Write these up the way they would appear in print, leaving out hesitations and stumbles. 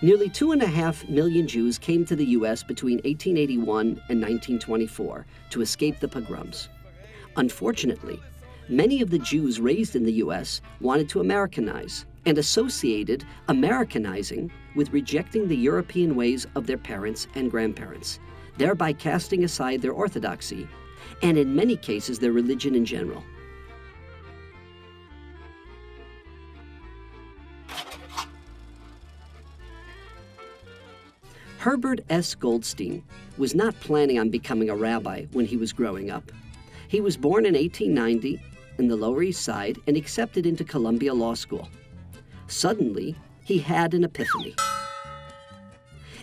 Nearly 2.5 million Jews came to the U.S. between 1881 and 1924 to escape the pogroms. Unfortunately, many of the Jews raised in the U.S. wanted to Americanize and associated Americanizing with rejecting the European ways of their parents and grandparents, thereby casting aside their orthodoxy and, in many cases, their religion in general. Herbert S. Goldstein was not planning on becoming a rabbi when he was growing up. He was born in 1890 in the Lower East Side and accepted into Columbia Law School. Suddenly, he had an epiphany.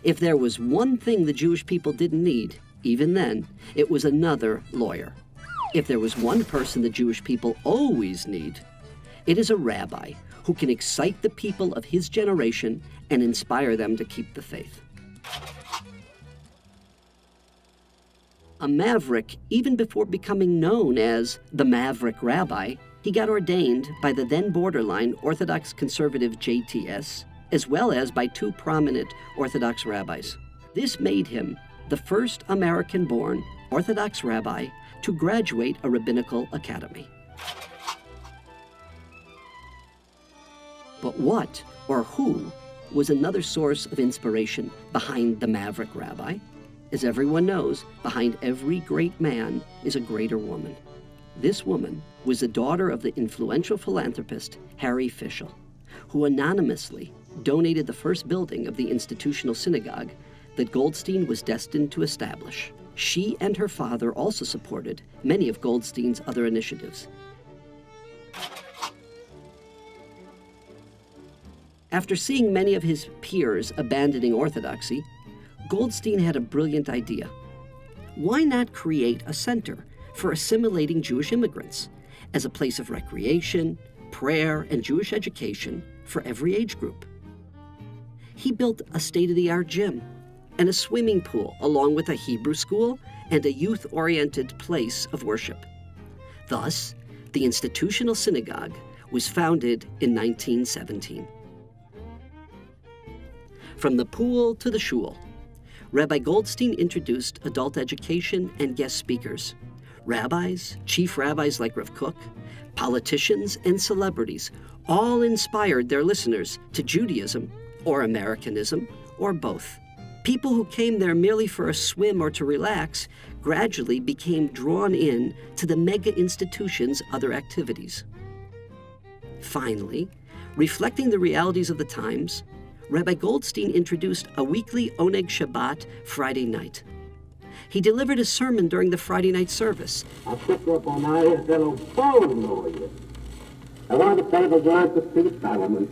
If there was one thing the Jewish people didn't need, even then, it was another lawyer. If there was one person the Jewish people always need, it is a rabbi who can excite the people of his generation and inspire them to keep the faith. A maverick, even before becoming known as the Maverick Rabbi, he got ordained by the then borderline Orthodox conservative JTS, as well as by two prominent Orthodox rabbis. This made him the first American-born Orthodox rabbi to graduate a rabbinical academy. But what or who was another source of inspiration behind the Maverick Rabbi? As everyone knows, behind every great man is a greater woman. This woman was the daughter of the influential philanthropist Harry Fischel, who anonymously donated the first building of the institutional synagogue that Goldstein was destined to establish. She and her father also supported many of Goldstein's other initiatives. After seeing many of his peers abandoning orthodoxy, Goldstein had a brilliant idea. Why not create a center for assimilating Jewish immigrants as a place of recreation, prayer, and Jewish education for every age group? He built a state-of-the-art gym and a swimming pool, along with a Hebrew school and a youth-oriented place of worship. Thus, the institutional synagogue was founded in 1917. From the pool to the shul, Rabbi Goldstein introduced adult education and guest speakers. Rabbis, chief rabbis like Rav Kook, politicians, and celebrities all inspired their listeners to Judaism or Americanism or both. People who came there merely for a swim or to relax gradually became drawn in to the mega institution's other activities. Finally, reflecting the realities of the times, Rabbi Goldstein introduced a weekly Oneg Shabbat Friday night. He delivered a sermon during the Friday night service. I want to say the words of King Solomon.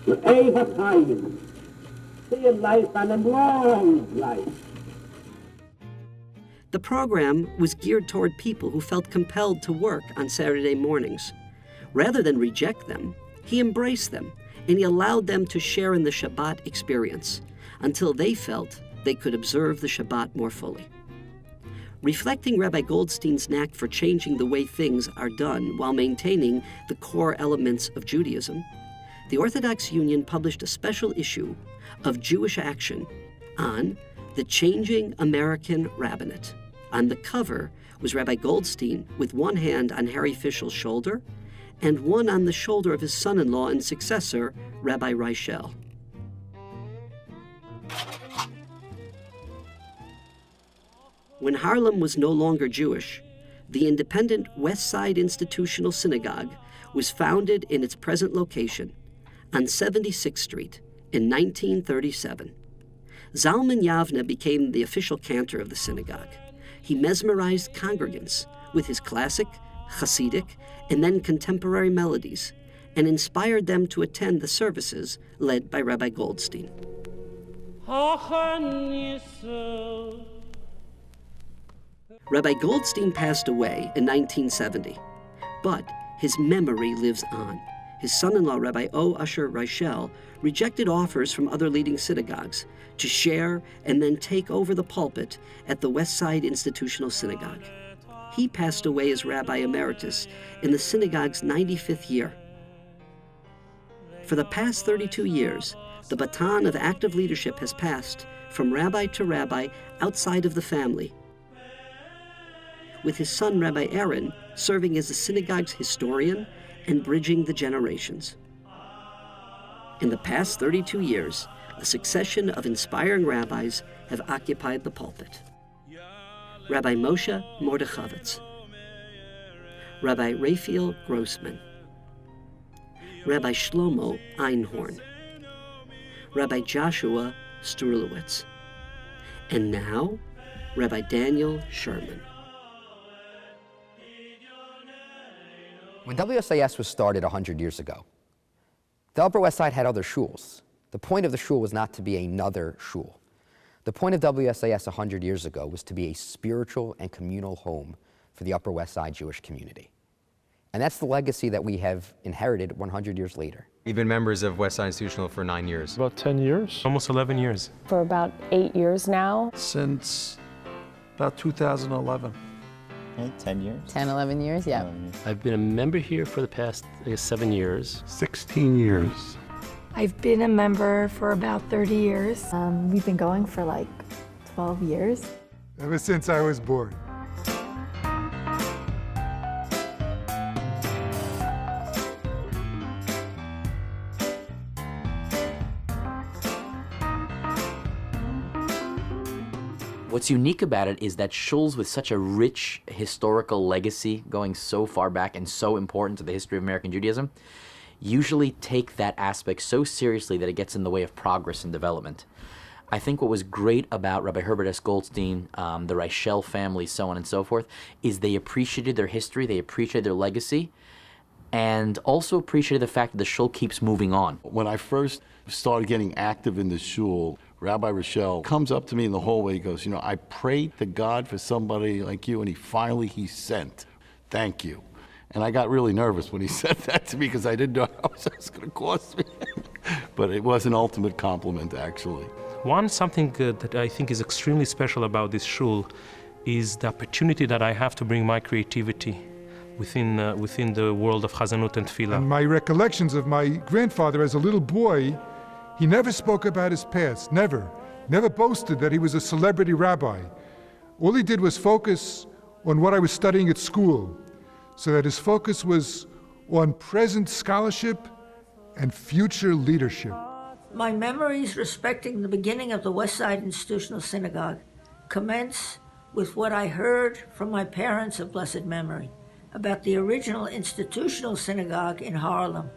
Eva time, see a life and a long life. The program was geared toward people who felt compelled to work on Saturday mornings. Rather than reject them, he embraced them, and he allowed them to share in the Shabbat experience until they felt they could observe the Shabbat more fully. Reflecting Rabbi Goldstein's knack for changing the way things are done while maintaining the core elements of Judaism, the Orthodox Union published a special issue of Jewish Action on the changing American rabbinate. On the cover was Rabbi Goldstein with one hand on Harry Fischel's shoulder and one on the shoulder of his son-in-law and successor, Rabbi Reichel. When Harlem was no longer Jewish, the independent West Side Institutional Synagogue was founded in its present location on 76th Street in 1937. Zalman Yavne became the official cantor of the synagogue. He mesmerized congregants with his classic, Hasidic, and then contemporary melodies, and inspired them to attend the services led by Rabbi Goldstein. Rabbi Goldstein passed away in 1970, but his memory lives on. His son-in-law, Rabbi O. Usher Reichel, rejected offers from other leading synagogues to share and then take over the pulpit at the West Side Institutional Synagogue. He passed away as Rabbi Emeritus in the synagogue's 95th year. For the past 32 years, the baton of active leadership has passed from rabbi to rabbi outside of the family, with his son, Rabbi Aaron, serving as the synagogue's historian and bridging the generations. In the past 32 years, a succession of inspiring rabbis have occupied the pulpit. Rabbi Moshe Mordechovitz, Rabbi Raphael Grossman, Rabbi Shlomo Einhorn, Rabbi Joshua Strulowitz, and now, Rabbi Daniel Sherman. When WSIS was started 100 years ago, the Upper West Side had other shuls. The point of the shul was not to be another shul. The point of WSIS 100 years ago was to be a spiritual and communal home for the Upper West Side Jewish community. And that's the legacy that we have inherited 100 years later. We've been members of West Side Institutional for 9 years. About 10 years. Almost 11 years. For about 8 years now. Since about 2011. 10 years? 10, 11 years, yeah. I've been a member here for the past, 7 years. 16 years. I've been a member for about 30 years. We've been going for like 12 years. Ever since I was born. What's unique about it is that shuls with such a rich historical legacy going so far back and so important to the history of American Judaism usually take that aspect so seriously that it gets in the way of progress and development. I think what was great about Rabbi Herbert S. Goldstein, the Reichel family, so on and so forth, is they appreciated their history, they appreciated their legacy, and also appreciated the fact that the shul keeps moving on. When I first started getting active in the shul, Rabbi Reichel comes up to me in the hallway, he goes, I prayed to God for somebody like you, and he sent. Thank you. And I got really nervous when he said that to me because I didn't know how much it was going to cost me. But it was an ultimate compliment, actually. Something that I think is extremely special about this shul is the opportunity that I have to bring my creativity within the world of Chazanut and Tefillah. And my recollections of my grandfather as a little boy, he never spoke about his past, never boasted that he was a celebrity rabbi. All he did was focus on what I was studying at school, so that his focus was on present scholarship and future leadership. My memories respecting the beginning of the West Side Institutional Synagogue commence with what I heard from my parents of blessed memory about the original institutional synagogue in Harlem,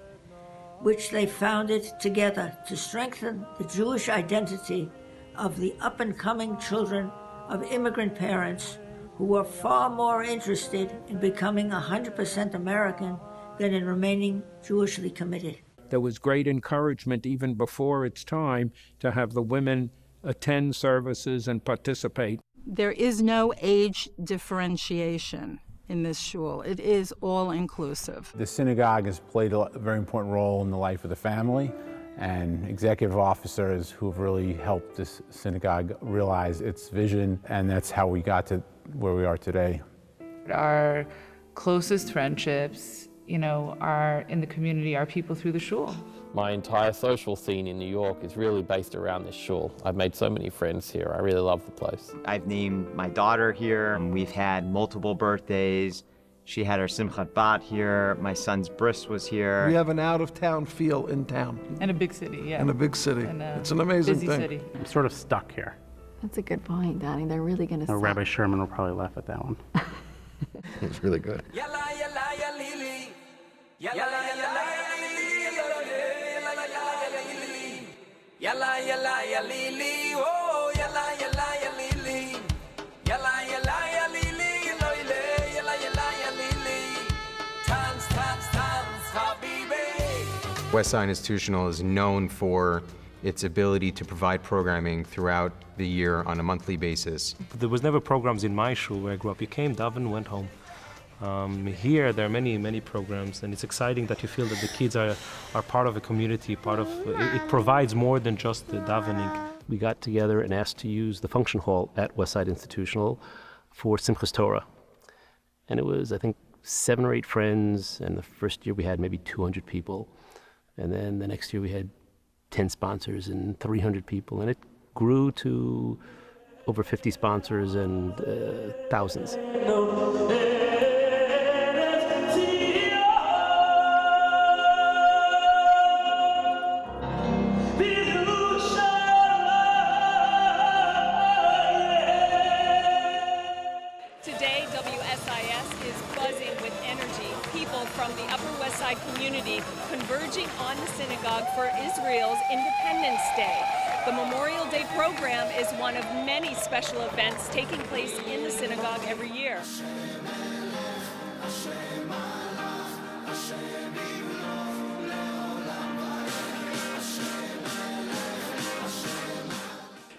which they founded together to strengthen the Jewish identity of the up-and-coming children of immigrant parents who were far more interested in becoming 100% American than in remaining Jewishly committed. There was great encouragement even before its time to have the women attend services and participate. There is no age differentiation in this shul. It is all-inclusive. The synagogue has played a very important role in the life of the family, and executive officers who've really helped this synagogue realize its vision, and that's how we got to where we are today. Our closest friendships, are in the community, are people through the shul. My entire social scene in New York is really based around this shul. I've made so many friends here. I really love the place. I've named my daughter here. We've had multiple birthdays. She had her Simchat Bat here. My son's bris was here. We have an out-of-town feel in town. And a big city, yeah. And a big city. It's an amazing busy thing. City. I'm sort of stuck here. That's a good point, Donnie. They're really going to suck. Rabbi Sherman will probably laugh at that one. It's really good. West Side Institutional is known for its ability to provide programming throughout the year on a monthly basis. There was never programs in my shul where I grew up. You came, daven, went home. Here, there are many, many programs, and it's exciting that you feel that the kids are part of a community, it provides more than just the davening. We got together and asked to use the function hall at West Side Institutional for Simchas Torah. And it was, I think, 7 or 8 friends, and the first year we had maybe 200 people. And then the next year we had 10 sponsors and 300 people, and it grew to over 50 sponsors and thousands. Today, WSIS is buzzing with energy. People from the Upper West Side community converging on the synagogue for Israel's Independence Day. The Memorial Day program is one of many special events taking place in the synagogue every year.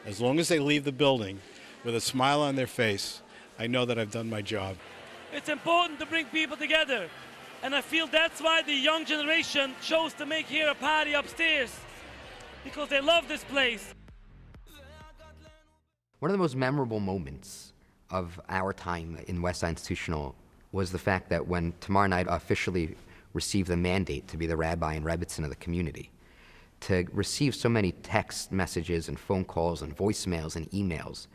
As long as they leave the building with a smile on their face, I know that I've done my job. It's important to bring people together, and I feel that's why the young generation chose to make here a party upstairs, because they love this place. One of the most memorable moments of our time in West Side Institutional was the fact that when tomorrow night officially received the mandate to be the rabbi and rebbitzin of the community, to receive so many text messages and phone calls and voicemails and emails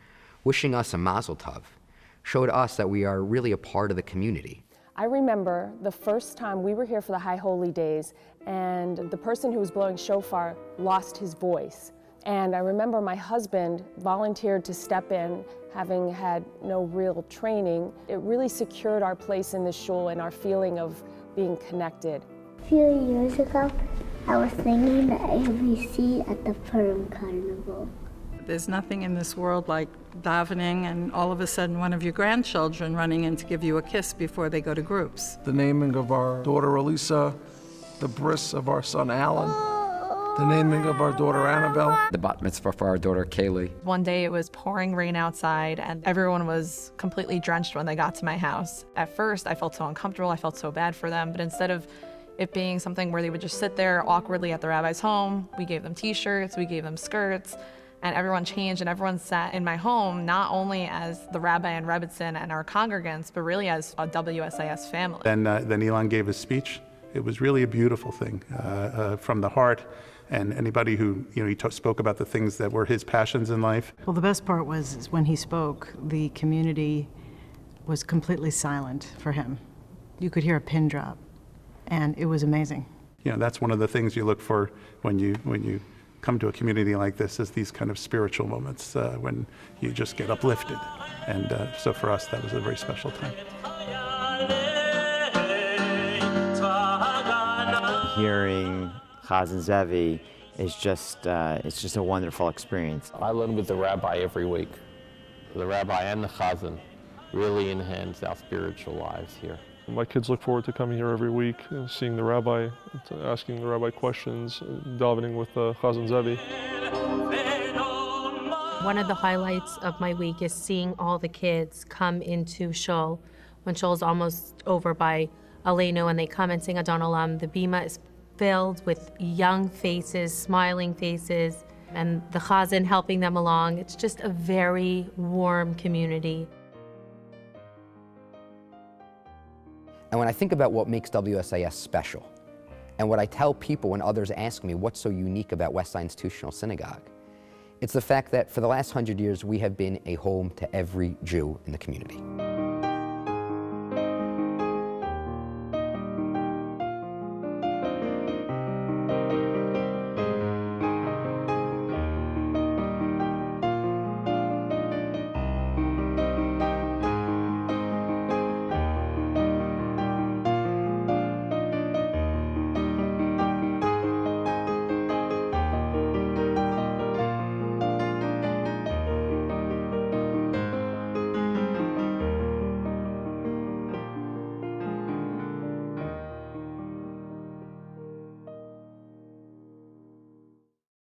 wishing us a mazel tov showed us that we are really a part of the community. I remember the first time we were here for the High Holy Days, and the person who was blowing shofar lost his voice. And I remember my husband volunteered to step in, having had no real training. It really secured our place in the shul and our feeling of being connected. A few years ago, I was singing the ABC at the Purim Carnival. There's nothing in this world like davening and all of a sudden one of your grandchildren running in to give you a kiss before they go to groups. The naming of our daughter Elisa, the bris of our son Alan, the naming of our daughter Annabelle. The bat mitzvah for our daughter Kaylee. One day it was pouring rain outside and everyone was completely drenched when they got to my house. At first I felt so uncomfortable, I felt so bad for them, but instead of it being something where they would just sit there awkwardly at the rabbi's home, we gave them t-shirts, we gave them skirts, and everyone changed and everyone sat in my home not only as the rabbi and rebbitzin and our congregants, but really as a WSIS family. Then Elon gave his speech. It was really a beautiful thing from the heart. And anybody who, he spoke about the things that were his passions in life. Well, the best part was when he spoke, the community was completely silent for him. You could hear a pin drop, and it was amazing. That's one of the things you look for when you come to a community like this, is these kind of spiritual moments when you just get uplifted. And so for us, that was a very special time. Hearing Chazan Zevi is just a wonderful experience. I learn with the rabbi every week. The rabbi and the Chazan really enhance our spiritual lives here. My kids look forward to coming here every week, seeing the rabbi, asking the rabbi questions, davening with Chazan Zevi. One of the highlights of my week is seeing all the kids come into shul when shul is almost over by Aleinu, and they come and sing Adon Olam. The bima is filled with young faces, smiling faces, and the Chazan helping them along. It's just a very warm community. And when I think about what makes WSIS special, and what I tell people when others ask me what's so unique about West Side Institutional Synagogue, it's the fact that for the last 100 years we have been a home to every Jew in the community.